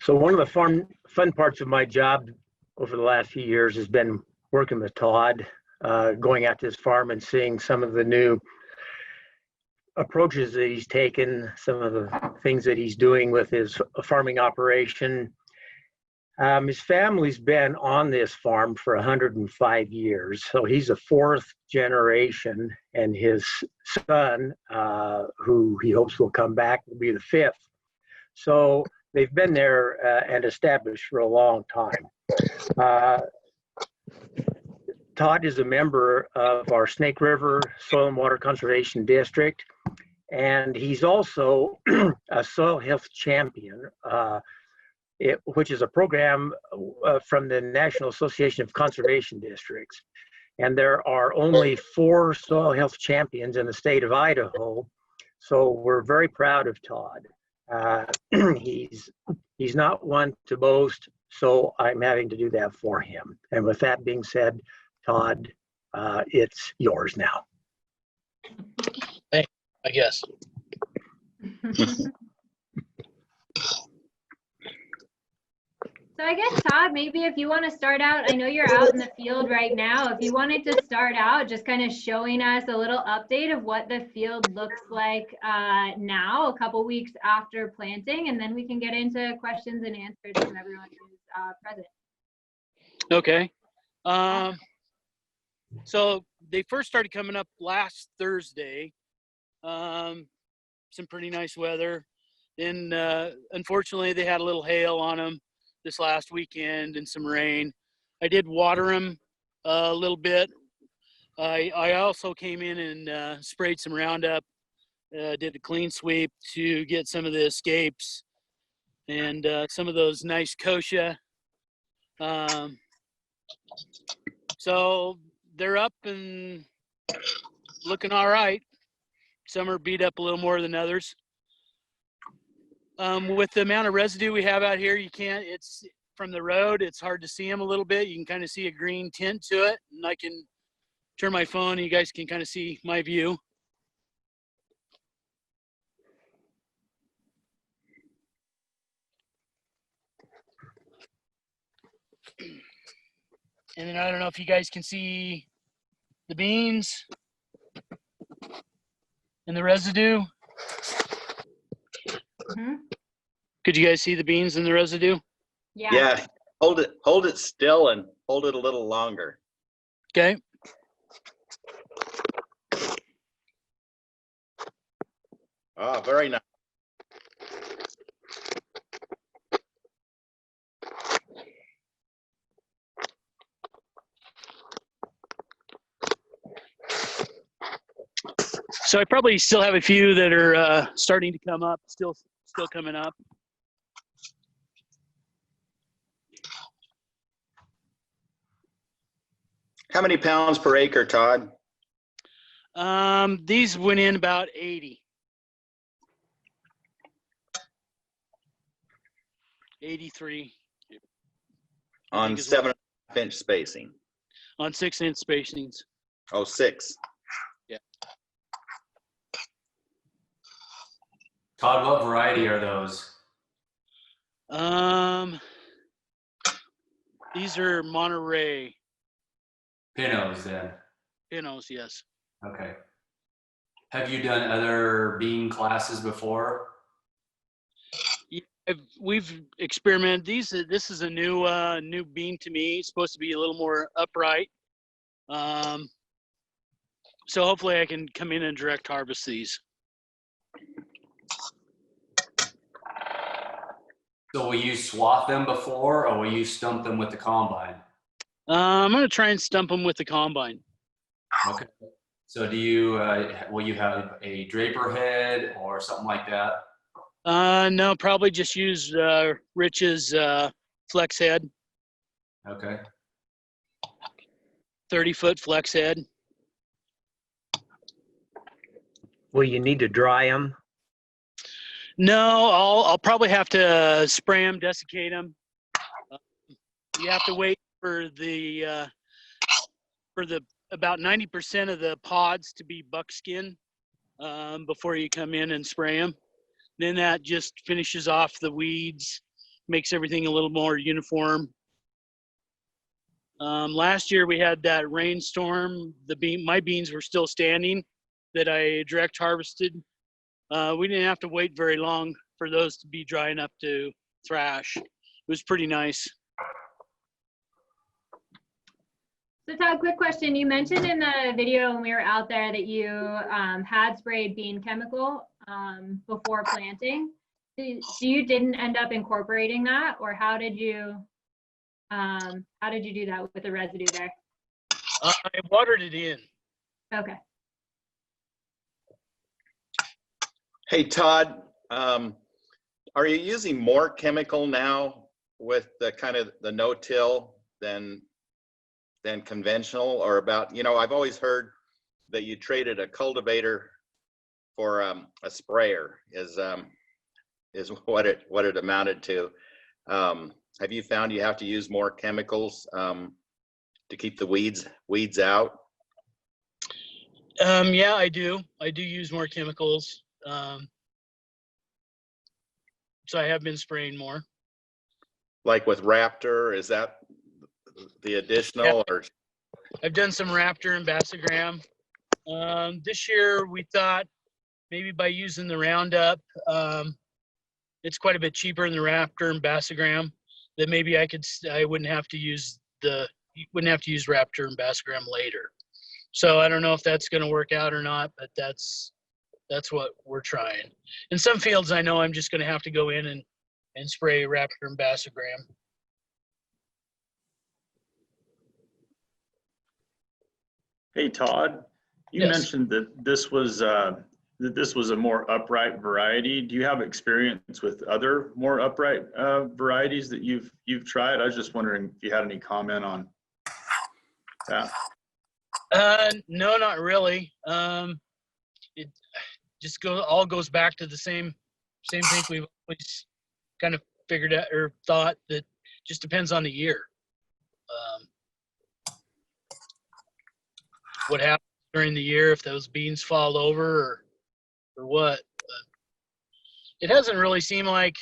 So one of the fun parts of my job over the last few years has been working with Todd, going out to his farm and seeing some of the new approaches that he's taken, some of the things that he's doing with his farming operation. His family's been on this farm for 105 years, so he's a fourth generation, and his son, who he hopes will come back, will be the fifth. So they've been there and established for a long time. Todd is a member of our Snake River Soil and Water Conservation District, and he's also a soil health champion, which is a program from the National Association of Conservation Districts. And there are only 4 soil health champions in the state of Idaho, so we're very proud of Todd. He's not one to boast, so I'm having to do that for him. And with that being said, Todd, it's yours now. Thanks, I guess. So I guess, Todd, maybe if you want to start out, I know you're out in the field right now. If you wanted to start out just kind of showing us a little update of what the field looks like now, a couple weeks after planting, and then we can get into questions and answers from everyone who's present. Okay. So they first started coming up last Thursday. Some pretty nice weather. Then unfortunately they had a little hail on them this last weekend and some rain. I did water them a little bit. I also came in and sprayed some Roundup, did a clean sweep to get some of the escapes and some of those nice kochia. So they're up and looking all right. Some are beat up a little more than others. With the amount of residue we have out here, it's from the road, it's hard to see them a little bit. You can kind of see a green tint to it, and I can turn my phone and you guys can kind of see my view. And then I don't know if you guys can see the beans and the residue. Mm-hmm. Could you guys see the beans and the residue? Yeah. Yeah. Hold it still and hold it a little longer. Okay. Oh, very nice. So I probably still have a few that are starting to come up, still coming up. How many pounds per acre, Todd? These went in about 80. 83. On 7.5-inch spacing. On 6-inch spacings. Oh, 6. Yeah. Todd, what variety are those? These are Monterey. Pinos, then. Pinos, yes. Okay. Have you done other bean classes before? Yeah, we've experimented. This is a new bean to me. It's supposed to be a little more upright. So hopefully I can come in and direct harvest these. So will you swath them before, or will you stump them with the combine? I'm going to try and stump them with the combine. Okay. So do you, will you have a draper head or something like that? No, probably just use Rich's flex head. Okay. 30-foot flex head. Will you need to dry them? No, I'll probably have to spray them, desiccate them. You have to wait for the about 90% of the pods to be buckskin before you come in and spray them. Then that just finishes off the weeds makes everything a little more uniform. Last year we had that rainstorm. My beans were still standing that I direct harvested. We didn't have to wait very long for those to be dry enough to thrash. It was pretty nice. So Todd, quick question. You mentioned in the video when we were out there that you had sprayed bean chemical before planting. So you didn't end up incorporating that, or how did you do that with the residue there? I watered it in. Okay. Hey, Todd, are you using more chemical now with the kind of the no-till than conventional, or about, I've always heard that you traded a cultivator for a sprayer is what it amounted to. Have you found you have to use more chemicals to keep the weeds out? Yeah, I do use more chemicals. So I have been spraying more. Like with Raptor, is that the additional? Yeah. Or I've done some Raptor and Bassigram. This year we thought maybe by using the Roundup, it's quite a bit cheaper than the Raptor and Bassigram, that maybe I wouldn't have to use Raptor and Bassigram later. So I don't know if that's going to work out or not, but that's what we're trying. In some fields, I know I'm just going to have to go in and spray Raptor and Bassigram. Hey Todd, you Yes. mentioned that this was a more upright variety. Do you have experience with other more upright varieties that you've tried? I was just wondering if you had any comment on that. No, not really. It just all goes back to the same thing we've always kind of figured out or thought, that just depends on the year. What happens during the year, if those beans fall over or what. It hasn't really seemed like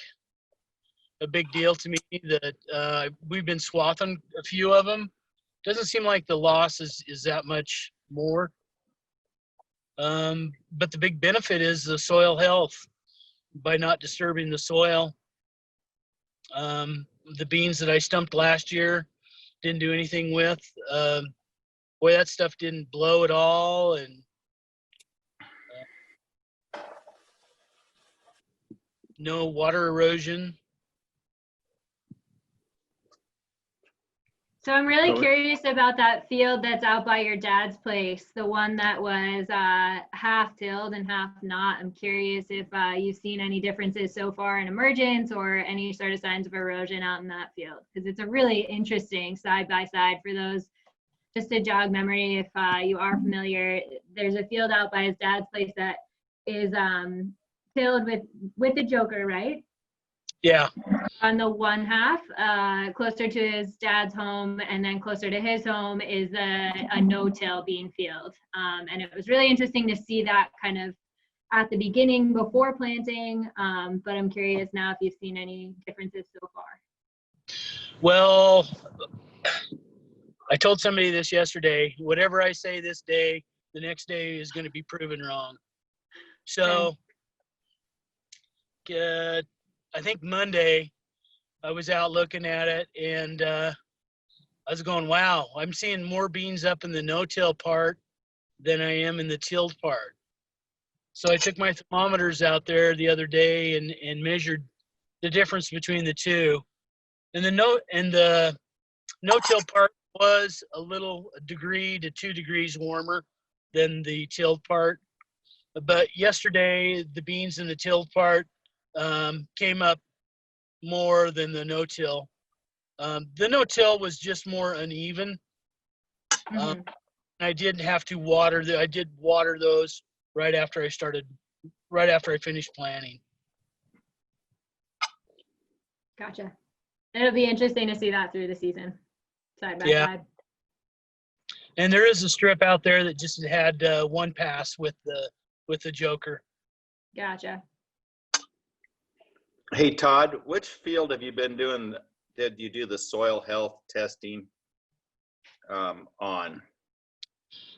a big deal to me that we've been swathing a few of them. Doesn't seem like the loss is that much more. But the big benefit is the soil health by not disturbing the soil. The beans that I stumped last year, didn't do anything with. Boy, that stuff didn't blow at all, and no water erosion. So I'm really So- curious about that field that's out by your dad's place, the one that was half tilled and half not. I'm curious if you've seen any differences so far in emergence or any sort of signs of erosion out in that field, because it's a really interesting side by side for those. Just to jog memory, if you are familiar, there's a field out by his dad's place that is tilled with the joker, right? Yeah. On the one half, closer to his dad's home, and then closer to his home is a no-till bean field. And it was really interesting to see that kind of at the beginning before planting, but I'm curious now if you've seen any differences so far. Well, I told somebody this yesterday. Whatever I say this day, the next day is going to be proven wrong. So, I think Monday, I was out looking at it, and I was going, wow, I'm seeing more beans up in the no-till part than I am in the tilled part. So I took my thermometers out there the other day and measured the difference between the two. And the no-till part was a degree to 2 degrees warmer than the tilled part. But yesterday, the beans in the tilled part came up more than the no-till. The no-till was just more uneven. I didn't have to water I did water those right after I finished planting. Gotcha. It'll be interesting to see that through the season, side by Yeah. side. And there is a strip out there that just had one pass with the joker. Gotcha. Hey, Todd, which field have you been doing? Did you do the soil health testing on?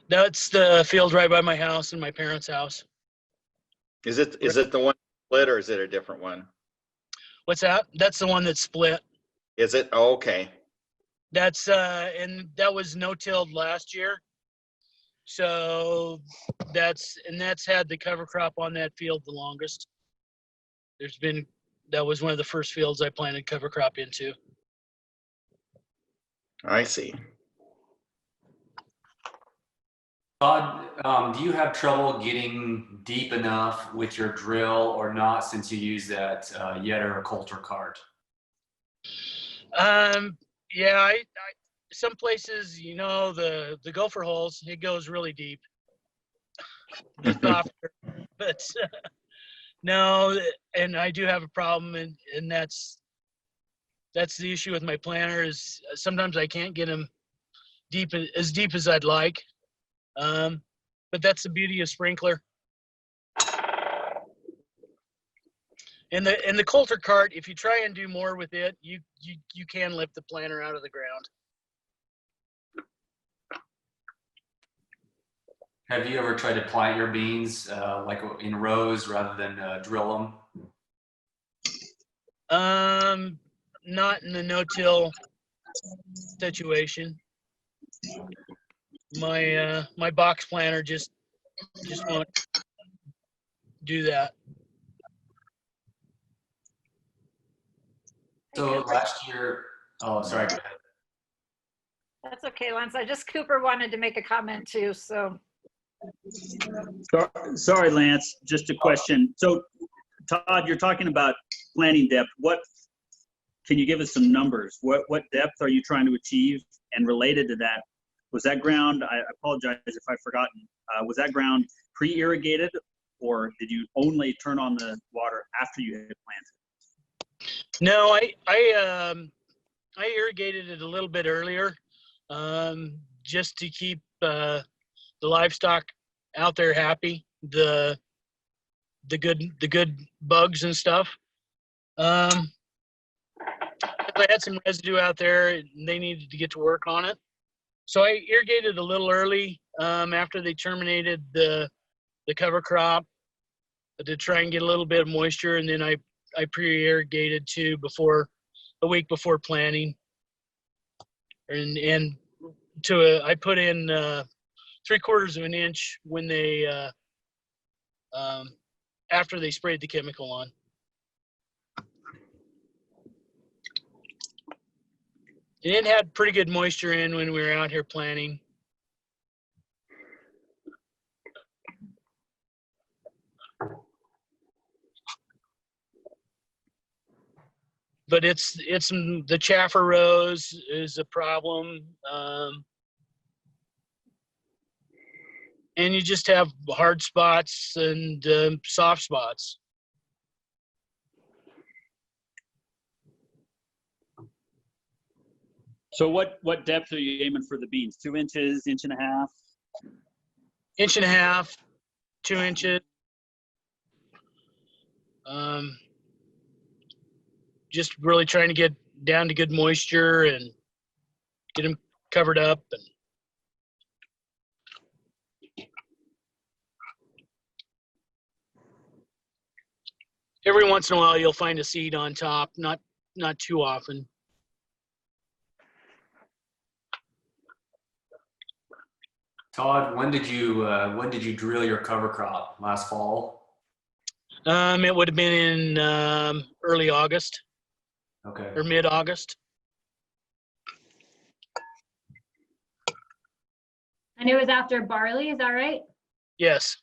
That's the field right by my house and my parents' house. Is it the one split or is it a different one? What's that? That's the one that's split. Is it? Oh, okay. That's and that was no-tilled last year. So that's had the cover crop on that field the longest. That was one of the first fields I planted cover crop into. I see. Todd, do you have trouble getting deep enough with your drill or not since you use that Yetter or Coulter cart? Yeah, I some places, you know, the gopher holes, it goes really deep. The softer, but no, and I do have a problem, and that's the issue with my planter is sometimes I can't get them as deep as I'd like. But that's the beauty of sprinkler. And the Coulter cart, if you try and do more with it, you can lift the planter out of the ground. Have you ever tried to plant your beans like in rows rather than drill them? Not in the no-till situation. My box planter just won't do that. So last year, oh, sorry. Go ahead. That's okay, Lance. Cooper wanted to make a comment too, so. Sorry, Lance, just a question. So Todd, you're talking about planting depth. Can you give us some numbers? What depth are you trying to achieve? And related to that, was that ground, I apologize if I've forgotten, was that ground pre-irrigated or did you only turn on the water after you had planted? No, I irrigated it a little bit earlier, just to keep the livestock out there happy, the good bugs and stuff. I had some residue out there and they needed to get to work on it. So I irrigated a little early after they terminated the cover crop to try and get a little bit of moisture, and then I pre-irrigated too a week before planting. And I put in 3/4 of an inch when they after they sprayed the chemical on. And it had pretty good moisture in when we were out here planting. But it's the chaffer rows is a problem. And you just have hard spots and soft spots. So what depth are you aiming for the beans? 2 inches, 1.5 inches? 1.5 inches, 2 inches. Just really trying to get down to good moisture and get them covered up. And every once in a while, you'll find a seed on top. Not too often. Todd, when did you drill your cover crop? Last fall? It would have been in early August. Okay. Or mid-August. And it was after barley, is that right? Yes.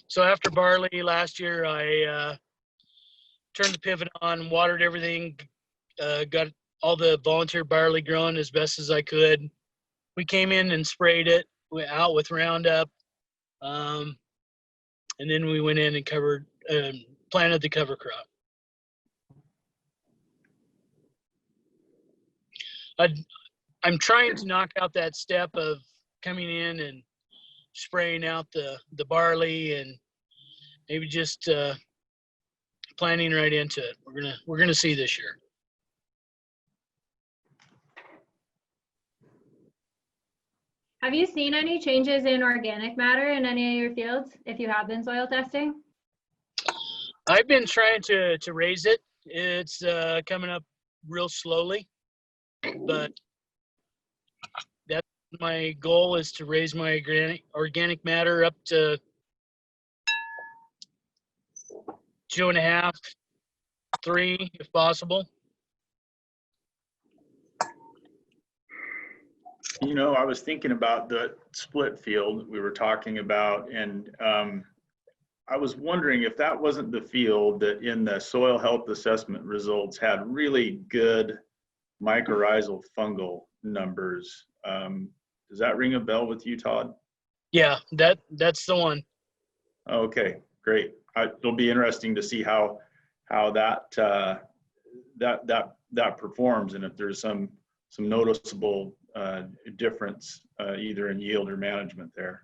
So after barley last year, I turned the pivot on, watered everything, got all the volunteer barley grown as best as I could. We came in and sprayed it out with Roundup. And then we went in and planted the cover crop. I'm trying to knock out that step of coming in and spraying out the barley and maybe just planning right into it. We're gonna see this year. Have you seen any changes in organic matter in any of your fields if you have been soil testing? I've been trying to raise it. It's coming up real slowly, but that's my goal, is to raise my organic matter up to 2.5, 3, if possible. You know, I was thinking about the split field we were talking about, and I was wondering if that wasn't the field that in the soil health assessment results had really good mycorrhizal fungal numbers. Does that ring a bell with you, Todd? Yeah, that's the one. Okay, great. It'll be interesting to see how that performs, and if there's some noticeable difference either in yield or management there.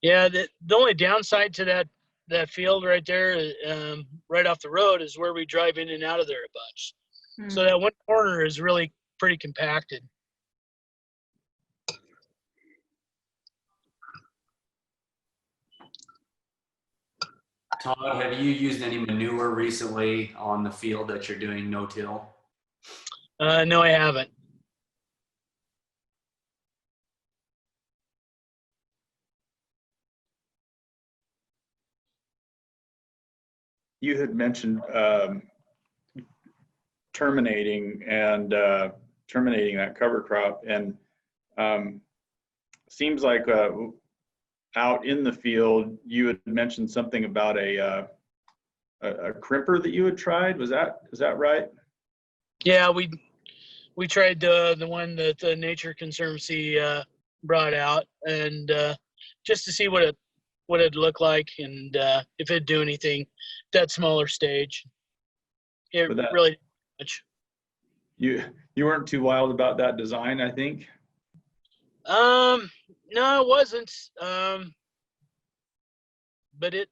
Yeah, the only downside to that field right there, right off the road, is where we drive in and out of there a bunch. So that one corner is really pretty compacted. Todd, have you used any manure recently on the field that you're doing no-till? No, I haven't. You had mentioned terminating that cover crop, and seems like out in the field you had mentioned something about a crimper that you had tried. Is that right? Yeah, we tried the one that the Nature Conservancy brought out, and just to see what it looked like, and if it'd do anything that smaller stage. It really didn't much. You weren't too wild about that design, I think. No, it wasn't. But it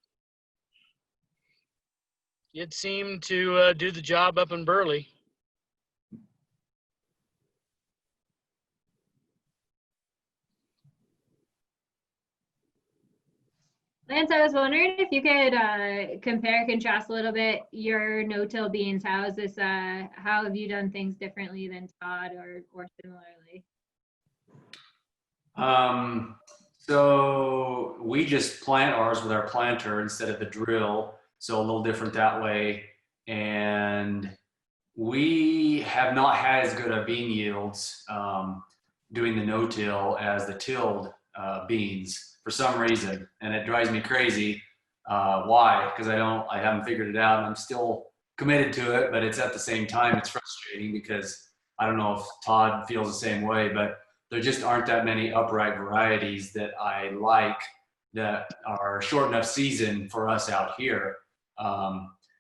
seemed to do the job up in Burley. Lance, I was wondering if you could compare, contrast a little bit your no-till beans. How have you done things differently than Todd or similarly? So we just plant ours with our planter instead of the drill, so a little different that way. And we have not had as good of bean yields doing the no-till as the tilled beans for some reason, and it drives me crazy. Why? Because I haven't figured it out, and I'm still committed to it, but it's at the same time, it's frustrating because I don't know if Todd feels the same way, but there just aren't that many upright varieties that I like that are short enough season for us out here.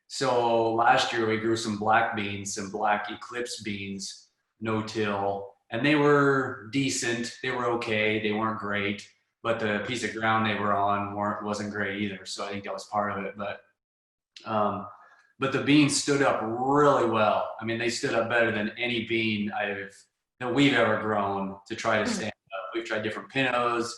So last year we grew some black beans, some black eclipse beans, no-till, and they were decent. They were okay. They weren't great, but the piece of ground they were on wasn't great either. So I think that was part of it. But the beans stood up really well. I mean, they stood up better than any bean that we've ever grown to try to stand up. We've tried different pinos,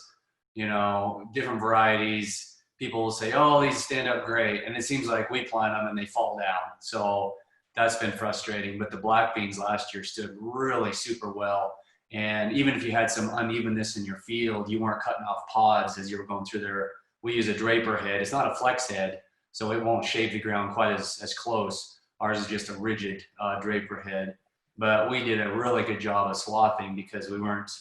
different varieties. People will say, oh, these stand up great. And it seems like we plant them and they fall down. So that's been frustrating. But the black beans last year stood really super well. And even if you had some unevenness in your field, you weren't cutting off pods as you were going through there. We use a draper head. It's not a flex head, so it won't shave the ground quite as close. Ours is just a rigid draper head. But we did a really good job of swathing because we weren't,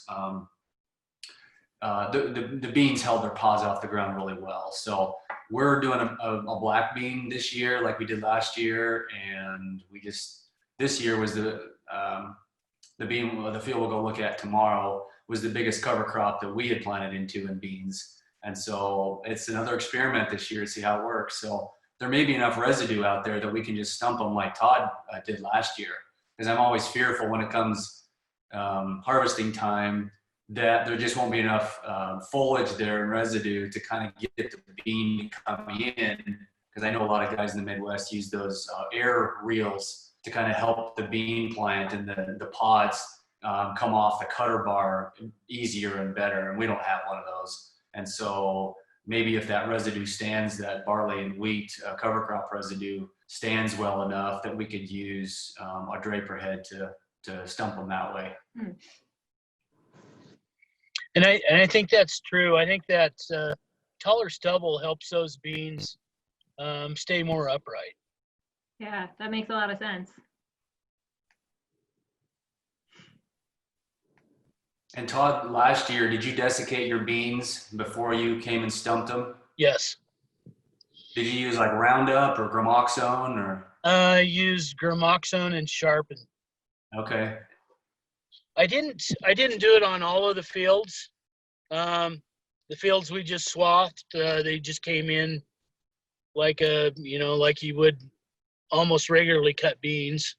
the beans held their pods off the ground really well. So we're doing a black bean this year like we did last year. And this year was the field we'll go look at tomorrow was the biggest cover crop that we had planted into in beans. And so it's another experiment this year to see how it works. So there may be enough residue out there that we can just stump them like Todd did last year. Because I'm always fearful when it comes harvesting time that there just won't be enough foliage there and residue to kind of get the bean coming in. Because I know a lot of guys in the Midwest use those air reels to kind of help the bean plant and the pods come off the cutter bar easier and better. And we don't have one of those. And so maybe if that residue stands, that barley and wheat cover crop residue stands well enough that we could use a draper head to stump them that way. And I think that's true. I think that taller stubble helps those beans stay more upright. Yeah, that makes a lot of sense. And Todd, last year, did you desiccate your beans before you came and stumped them? Yes. Did you use like Roundup or Gramoxone or? I used Gramoxone and Sharpen. Okay. I didn't do it on all of the fields. The fields we just swathed, they just came in like like you would almost regularly cut beans.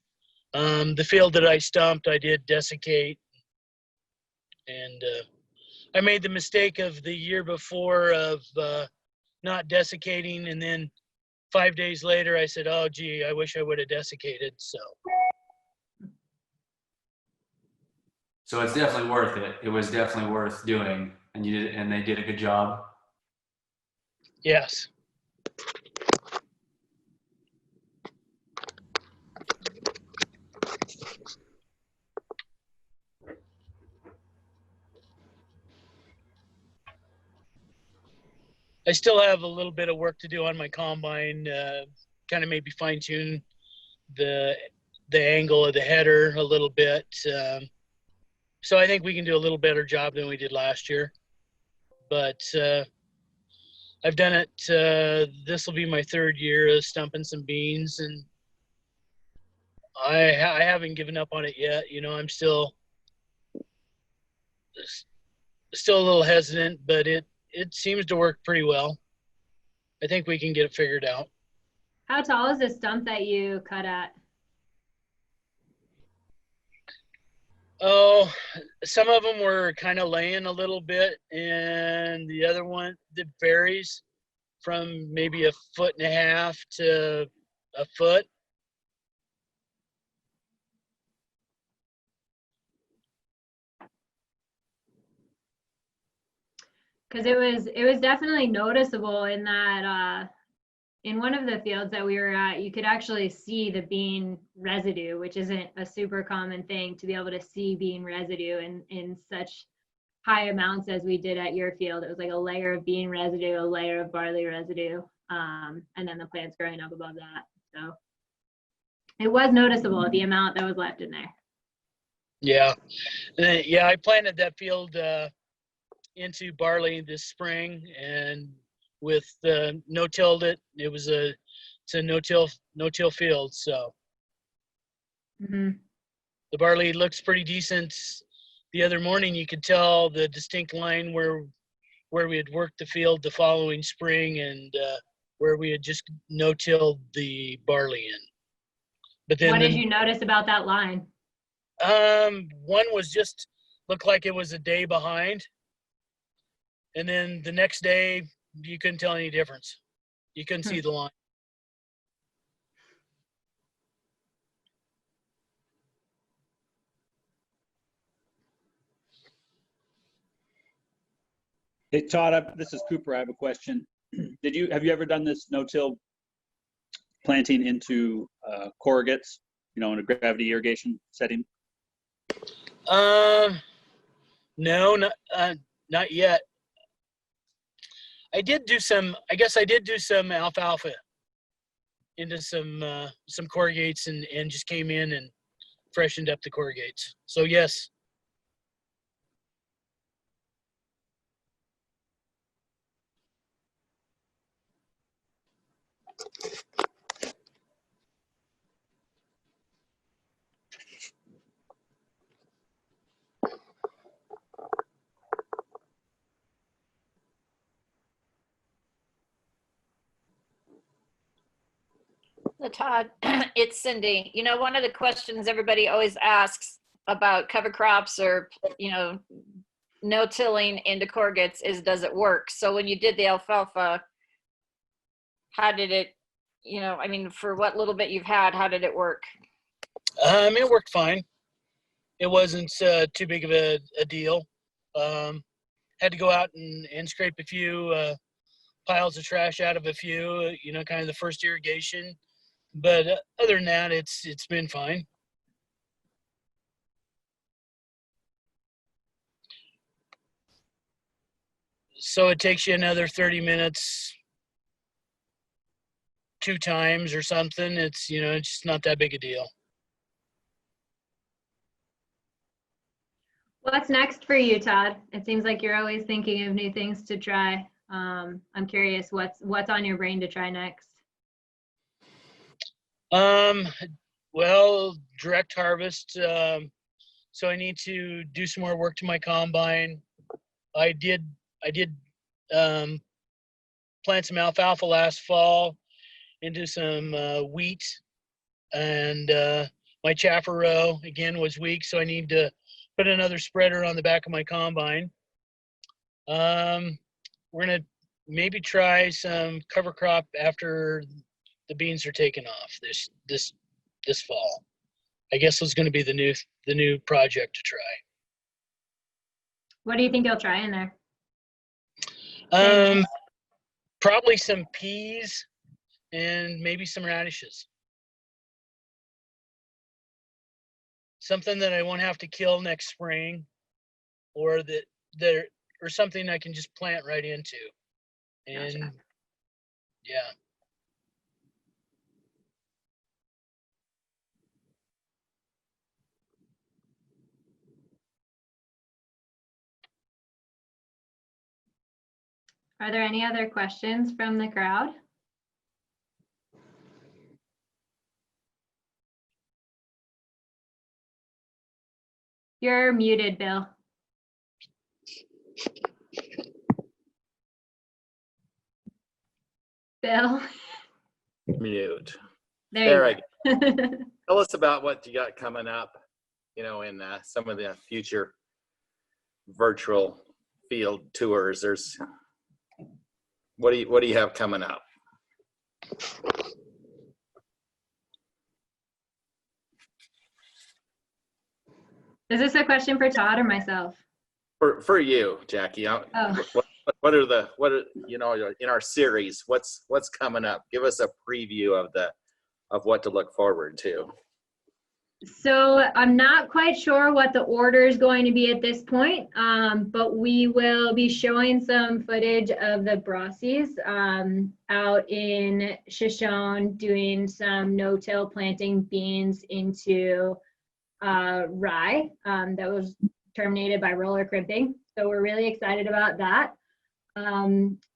The field that I stumped, I did desiccate, and I made the mistake of the year before of not desiccating, and then 5 days later I said, oh gee, I wish I would have desiccated. So it's definitely worth it. It was definitely worth doing, and you did, and they did a good job. Yes. I still have a little bit of work to do on my combine, kind of maybe fine tune the angle of the header a little bit. So I think we can do a little better job than we did last year. But I've done it, this will be my third year of stumping some beans, and I haven't given up on it yet. I'm still a little hesitant, but it seems to work pretty well. I think we can get it figured out. How tall is the stump that you cut at? Oh, some of them were kind of laying a little bit, and the other one, it varies from maybe 1.5 feet to a foot. Because it was definitely noticeable in that in one of the fields that we were at, you could actually see the bean residue, which isn't a super common thing to be able to see bean residue in such high amounts as we did at your field. It was like a layer of bean residue, a layer of barley residue, and then the plants growing up above that. So it was noticeable the amount that was left in there. Yeah, yeah. I planted that field into barley this spring, and with no-tilled it. It's a no-till field, so the barley looks pretty decent. The other morning, you could tell the distinct line where we had worked the field the following spring, and where we had just no-tilled the barley in. But then, what did you notice about that line? One was just looked like it was a day behind, and then the next day you couldn't tell any difference. You couldn't see the line. Hey, Todd, this is Cooper. I have a question. Have you ever done this no-till planting into corrugates, in a gravity irrigation setting? No, not yet. I guess I did do some alfalfa into some corrugates and just came in and freshened up the corrugates. So yes. So Todd, it's Cindy. One of the questions everybody always asks about cover crops or, no-tilling into corrugates is, does it work? So when you did the alfalfa, how did it, you know, I mean, for what little bit you've had, how did it work? It worked fine. It wasn't too big of a deal. Had to go out and scrape a few piles of trash out of a few, you know, kind of the first irrigation. But other than that, it's been fine. So it takes you another 30 minutes 2 times or something. It's, you know, it's just not that big a deal. What's next for you, Todd? It seems like you're always thinking of new things to try. I'm curious what's on your brain to try next. Well, direct harvest. So I need to do some more work to my combine. I did plant some alfalfa last fall into some wheat, and my chafer row again was weak, so I need to put another spreader on the back of my combine. We're gonna maybe try some cover crop after the beans are taken off this fall. I guess it's gonna be the new project to try. What do you think you'll try in there? Probably some peas and maybe some radishes. Something that I won't have to kill next spring, or or something I can just plant right into. And Gotcha. yeah. Are there any other questions from the crowd? You're muted, Bill. Bill. Mute. There There you I go. go. Tell us about what you got coming up, you know, in some of the future virtual field tours. What do you have coming up? Is this a question for Todd or myself? For you, Jackie. Oh. What are you know, in our series, what's coming up? Give us a preview of what to look forward to. So I'm not quite sure what the order is going to be at this point, but we will be showing some footage of the Brossies out in Shoshone doing some no-till planting beans into rye that was terminated by roller crimping. So we're really excited about that.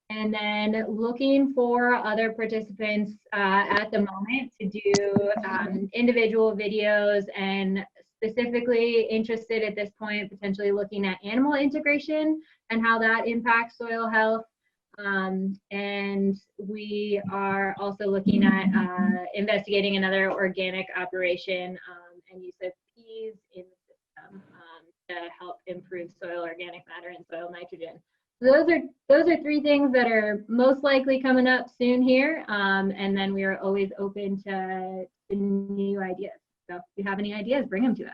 And then looking for other participants at the moment to do individual videos, and specifically interested at this point potentially looking at animal integration and how that impacts soil health. And we are also looking at investigating another organic operation and use of peas in the system to help improve soil organic matter and soil nitrogen. So those are 3 things that are most likely coming up soon here, and then we are always open to new ideas. So if you have any ideas, bring them to us.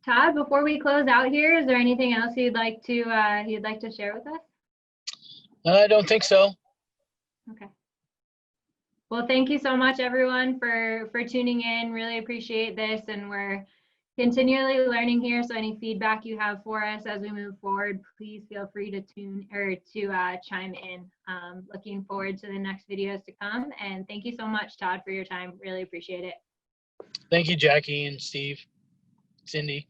Todd, before we close out here, is there anything else you'd like to share with us? I don't think so. Okay. Well, thank you so much, everyone, for tuning in. Really appreciate this, and we're continually learning here. So any feedback you have for us as we move forward, please feel free to chime in. Looking forward to the next videos to come, and thank you so much, Todd, for your time. Really appreciate it. Thank you, Jackie and Steve, Cindy.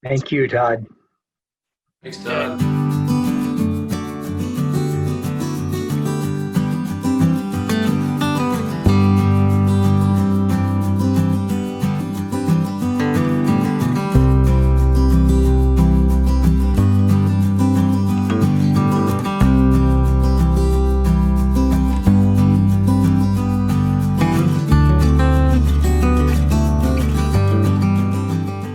Thank you, Todd. Thanks, Todd.